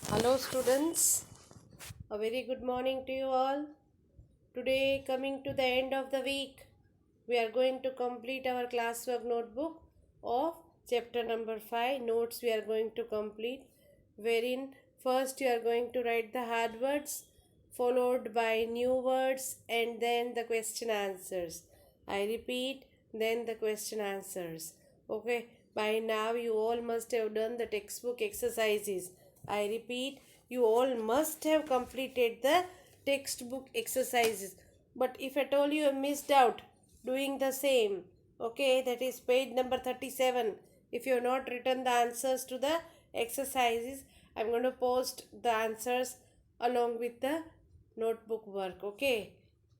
Hello students, a very good morning to you all. Today coming to the end of the week, we are going to complete our classwork notebook of chapter number 5. Notes we are going to complete, wherein first you are going to write the hard words, followed by new words, and then the question answers. I repeat, then the question answers. Okay, by now you all must have done the textbook exercises. I repeat, you all must have completed the textbook exercises. But if at all you have missed out doing the same, okay, that is page number 37. If you have not written the answers to the exercises, I'm going to post the answers along with the notebook work. Okay,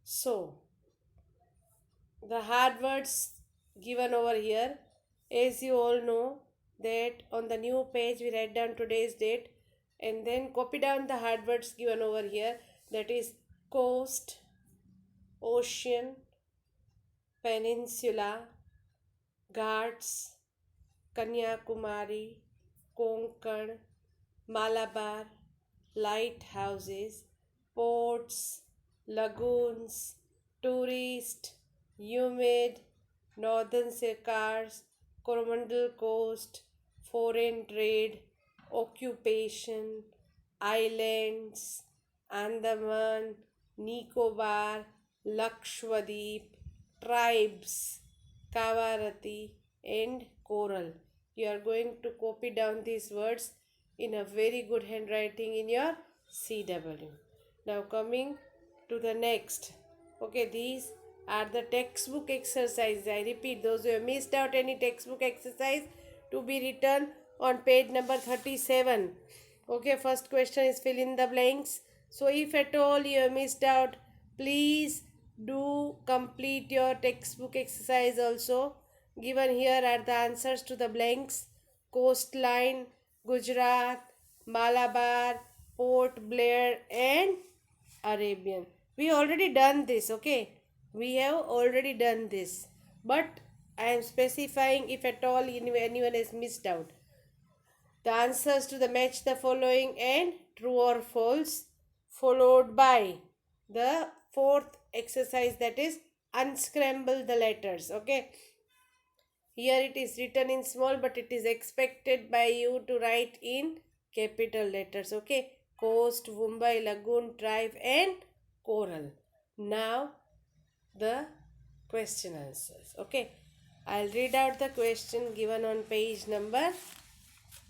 so the hard words given over here, as you all know, that on the new page we write down today's date and then copy down the hard words given over here, that is coast, ocean, peninsula, ghats, Kanyakumari, Konkan, Malabar, lighthouses, ports, lagoons, tourist, humid, northern circars, Coromandel coast, foreign trade, occupation, islands, Andaman, Nicobar, Lakshadweep, tribes, Kavarati, and coral. You are going to copy down these words in a very good handwriting in your CW. Now coming to the next. Okay, these are the textbook exercises. I repeat, those who have missed out any textbook exercise to be written on page number 37. Okay, first question is fill in the blanks. So if at all you have missed out, please do complete your textbook exercise also. Given here are the answers to the blanks: coastline, Gujarat, Malabar, Port Blair, and Arabian. We already done this, okay? We have already done this. But I am specifying if at all anyone has missed out. The answers to the match the following and true or false, followed by the fourth exercise, that is unscramble the letters. Okay, here it is written in small, but it is expected by you to write in capital letters. Okay, coast, Mumbai, lagoon, tribe, and coral. Now the question answers. Okay, I'll read out the question given on page number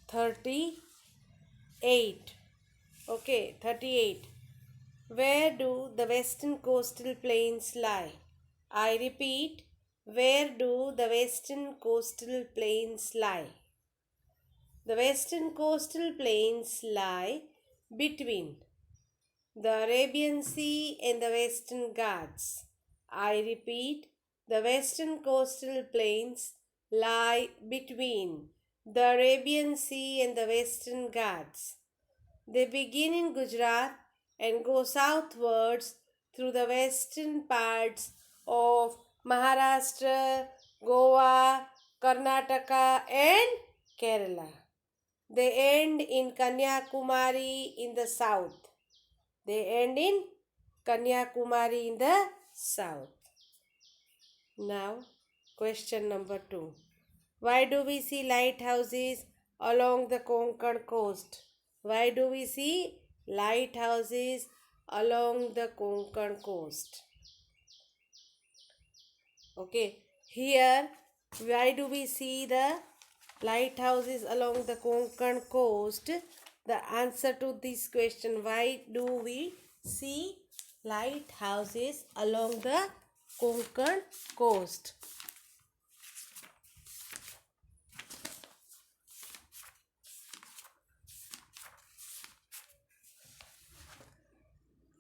38. Okay, 38. Where do the western coastal plains lie? I repeat, where do the western coastal plains lie? The western coastal plains lie between the Arabian Sea and the Western Ghats. I repeat, the western coastal plains lie between the Arabian Sea and the Western Ghats. They begin in Gujarat and go southwards through the western parts of Maharashtra, Goa, Karnataka, and Kerala. They end in Kanyakumari in the south. They end in Kanyakumari in the south. Now, question number 2. Why do we see lighthouses along the Konkan coast? Why do we see lighthouses along the Konkan coast? Okay, here, why do we see the lighthouses along the Konkan coast? The answer to this question, why do we see lighthouses along the Konkan coast?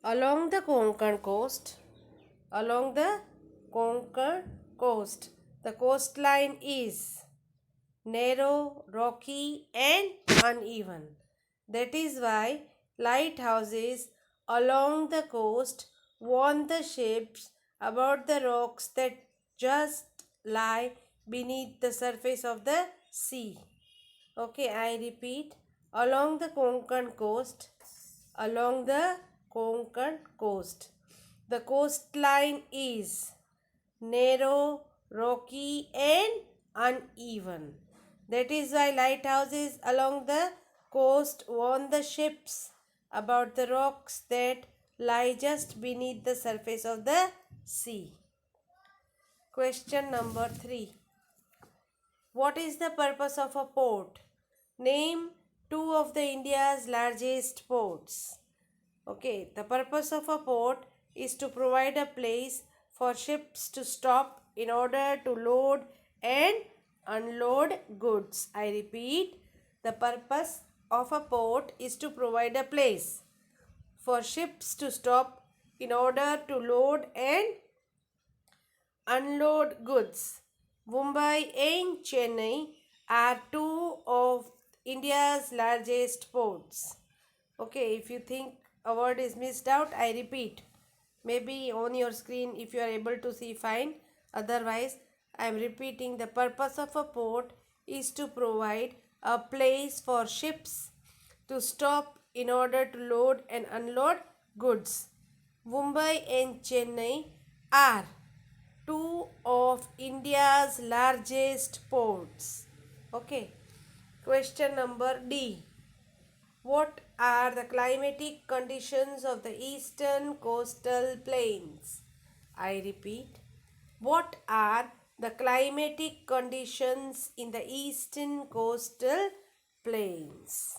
Along the Konkan coast, along the Konkan coast, the coastline is narrow, rocky, and uneven. That is why lighthouses along the coast warn the ships about the rocks that just lie beneath the surface of the sea. Okay, I repeat, along the Konkan coast. Along the Konkan coast. The coastline is narrow, rocky, and uneven. That is why lighthouses along the coast warn the ships about the rocks that lie just beneath the surface of the sea. Question number 3. What is the purpose of a port? Name two of the India's largest ports. Okay, the purpose of a port is to provide a place for ships to stop in order to load and unload goods. I repeat, the purpose of a port is to provide a place for ships to stop in order to load and unload goods. Mumbai and Chennai are two of India's largest ports. Okay, if you think a word is missed out, I repeat. Maybe on your screen if you are able to see, fine. Otherwise, I am repeating, the purpose of a port is to provide a place for ships to stop in order to load and unload goods. Mumbai and Chennai are two of India's largest ports. Okay. Question number D. What are the climatic conditions of the eastern coastal plains? I repeat, what are the climatic conditions in the eastern coastal plains?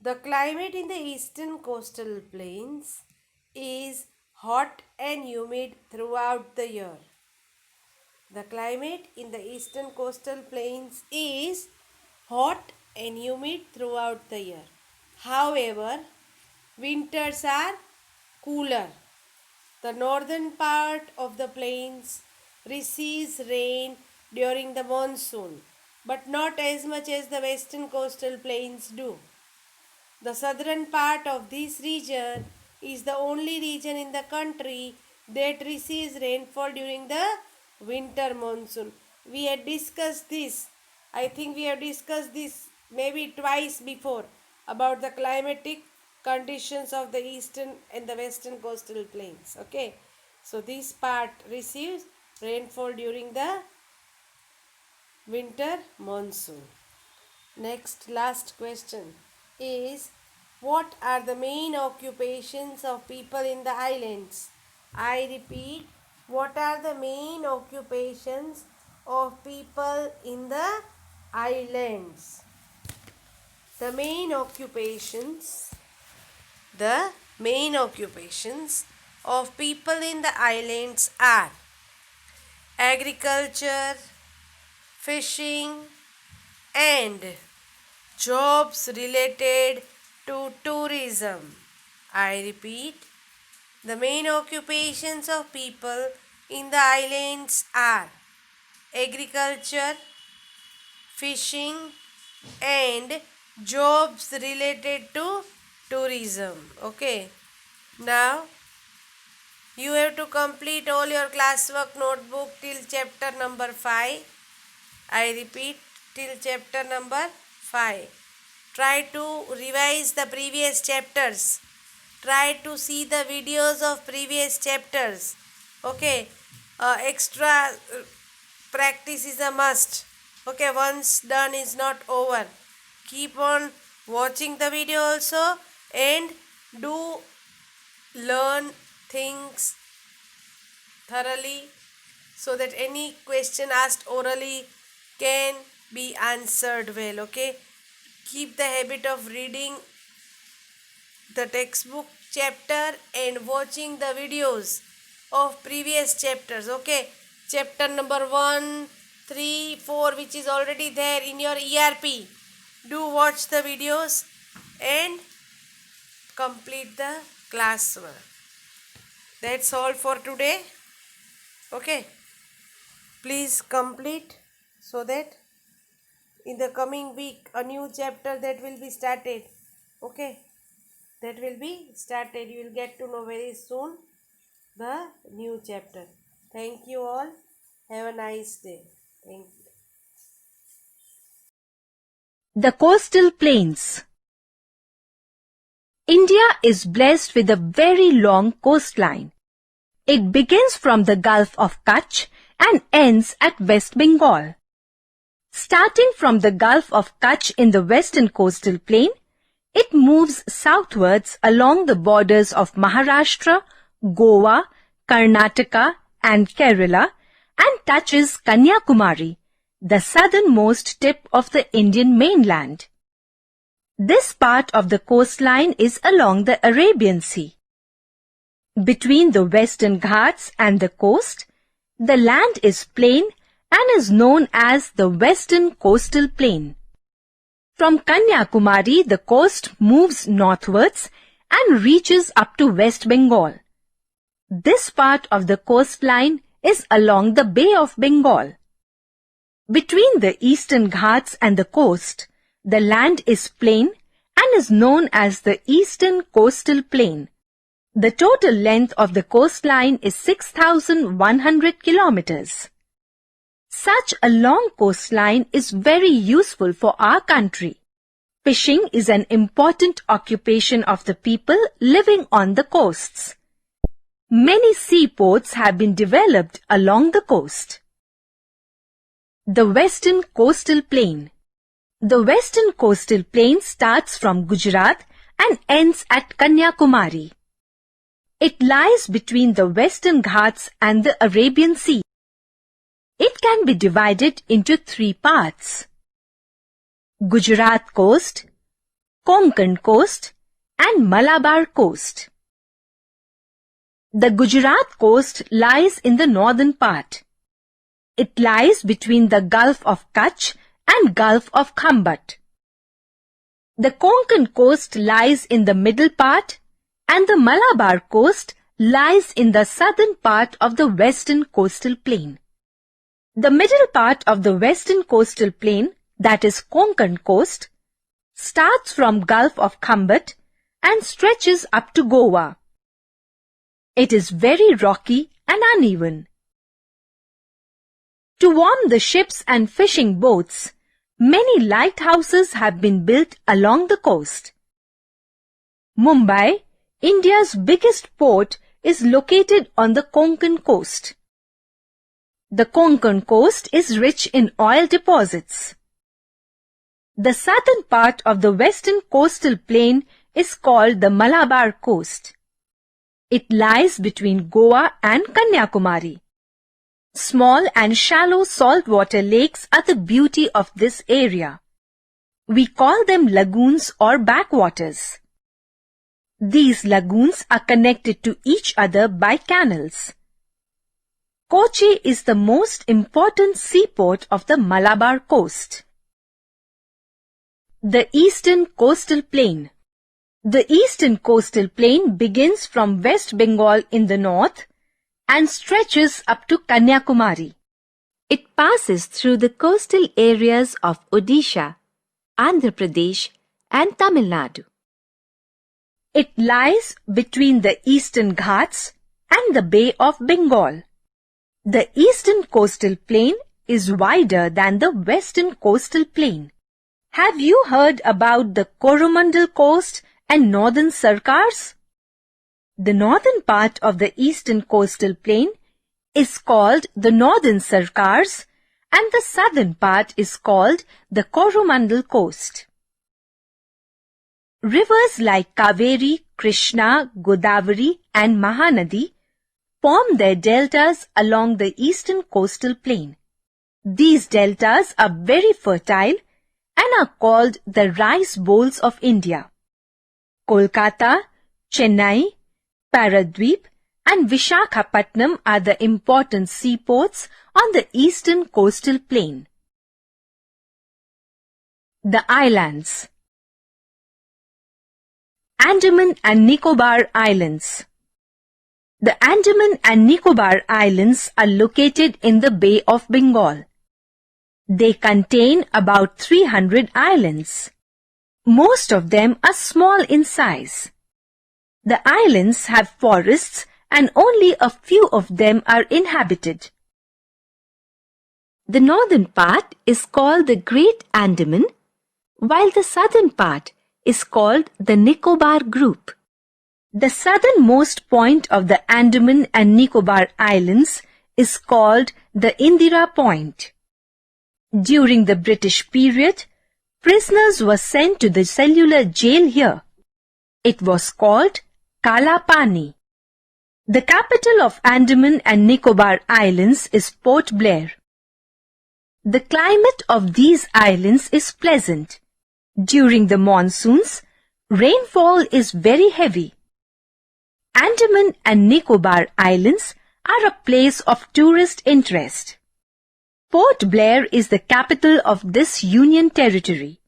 The climate in the eastern coastal plains is hot and humid throughout the year. The climate in the eastern coastal plains is hot and humid throughout the year. However, winters are cooler. The northern part of the plains receives rain during the monsoon, but not as much as the western coastal plains do. The southern part of this region is the only region in the country that receives rainfall during the winter monsoon. We had discussed this. I think we have discussed this maybe twice before about the climatic conditions of the eastern and the western coastal plains. Okay. So this part receives rainfall during the winter monsoon. Next, last question is, what are the main occupations of people in the islands? I repeat, what are the main occupations of people in the islands? The main occupations of people in the islands are agriculture, fishing, and jobs related to tourism. I repeat, the main occupations of people in the islands are agriculture, fishing, and jobs related to tourism. Okay. Now, you have to complete all your classwork notebook till chapter number 5. I repeat, till chapter number 5. Try to revise the previous chapters. Try to see the videos of previous chapters. Okay. Extra practice is a must. Okay. Once done is not over. Keep on watching the video also and do learn things thoroughly so that any question asked orally can be answered well. Okay. Keep the habit of reading the textbook chapter and watching the videos of previous chapters. Okay. Chapter number 1, 3, 4, which is already there in your ERP. Do watch the videos and complete the classwork. That's all for today. Okay. Please complete so that in the coming week a new chapter that will be started. Okay. That will be started. You will get to know very soon the new chapter. Thank you all. Have a nice day. Thank you. The coastal plains. India is blessed with a very long coastline. It begins from the Gulf of Kutch and ends at West Bengal. Starting from the Gulf of Kutch in the western coastal plain, it moves southwards along the borders of Maharashtra, Goa, Karnataka and Kerala and touches Kanyakumari, the southernmost tip of the Indian mainland. This part of the coastline is along the Arabian Sea. Between the Western Ghats and the coast, the land is plain and is known as the Western Coastal Plain. From Kanyakumari, the coast moves northwards and reaches up to West Bengal. This part of the coastline is along the Bay of Bengal. Between the Eastern Ghats and the coast, the land is plain and is known as the Eastern Coastal Plain. The total length of the coastline is 6,100 kilometers. Such a long coastline is very useful for our country. Fishing is an important occupation of the people living on the coasts. Many seaports have been developed along the coast. The Western Coastal Plain. The Western Coastal Plain starts from Gujarat and ends at Kanyakumari. It lies between the Western Ghats and the Arabian Sea. It can be divided into three parts: Gujarat Coast, Konkan Coast and Malabar Coast. The Gujarat coast lies in the northern part. It lies between the Gulf of Kutch and Gulf of Khambat. The Konkan coast lies in the middle part and the Malabar coast lies in the southern part of the Western Coastal Plain. The middle part of the Western Coastal Plain, that is Konkan coast, starts from Gulf of Khambat and stretches up to Goa. It is very rocky and uneven. To warm the ships and fishing boats, many lighthouses have been built along the coast. Mumbai, India's biggest port, is located on the Konkan coast. The Konkan coast is rich in oil deposits. The southern part of the Western Coastal Plain is called the Malabar coast. It lies between Goa and Kanyakumari. Small and shallow saltwater lakes are the beauty of this area. We call them lagoons or backwaters. These lagoons are connected to each other by canals. Kochi is the most important seaport of the Malabar coast. The Eastern Coastal Plain. The Eastern Coastal Plain begins from West Bengal in the north and stretches up to Kanyakumari. It passes through the coastal areas of Odisha, Andhra Pradesh and Tamil Nadu. It lies between the Eastern Ghats and the Bay of Bengal. The Eastern Coastal Plain is wider than the Western Coastal Plain. Have you heard about the Coromandel Coast and Northern Sarkars? The northern part of the Eastern Coastal Plain is called the Northern Sarkars and the southern part is called the Coromandel Coast. Rivers like Kaveri, Krishna, Godavari and Mahanadi form their deltas along the Eastern Coastal Plain. These deltas are very fertile and are called the rice bowls of India. Kolkata, Chennai, Paradweep and Vishakhapatnam are the important seaports on the Eastern Coastal Plain. The Islands. Andaman and Nicobar Islands. The Andaman and Nicobar Islands are located in the Bay of Bengal. They contain about 300 islands. Most of them are small in size. The islands have forests and only a few of them are inhabited. The northern part is called the Great Andaman, while the southern part is called the Nicobar Group. The southernmost point of the Andaman and Nicobar Islands is called the Indira Point. During the British period, prisoners were sent to the cellular jail here. It was called Kalapani. The capital of Andaman and Nicobar Islands is Port Blair. The climate of these islands is pleasant. During the monsoons, rainfall is very heavy. Andaman and Nicobar Islands are a place of tourist interest. Port Blair is the capital of this Union Territory.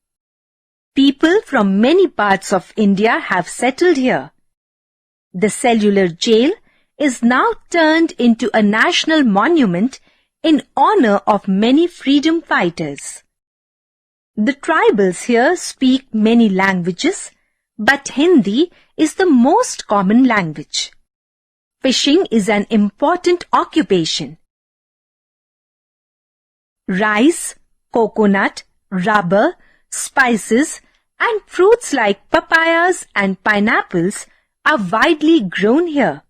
People from many parts of India have settled here. The cellular jail is now turned into a national monument in honor of many freedom fighters. The tribals here speak many languages, but Hindi is the most common language. Fishing is an important occupation. Rice, coconut, rubber, spices, and fruits like papayas and pineapples are widely grown here.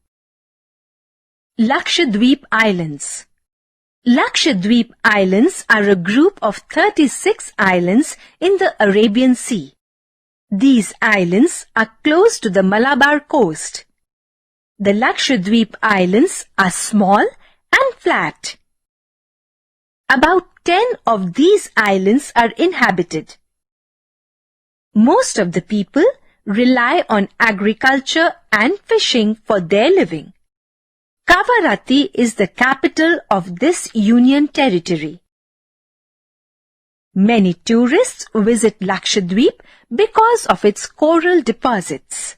Lakshadweep Islands. Lakshadweep Islands are a group of 36 islands in the Arabian Sea. These islands are close to the Malabar coast. The Lakshadweep Islands are small and flat. About 10 of these islands are inhabited. Most of the people rely on agriculture and fishing for their living. Kavaratti is the capital of this Union Territory. Many tourists visit Lakshadweep because of its coral deposits.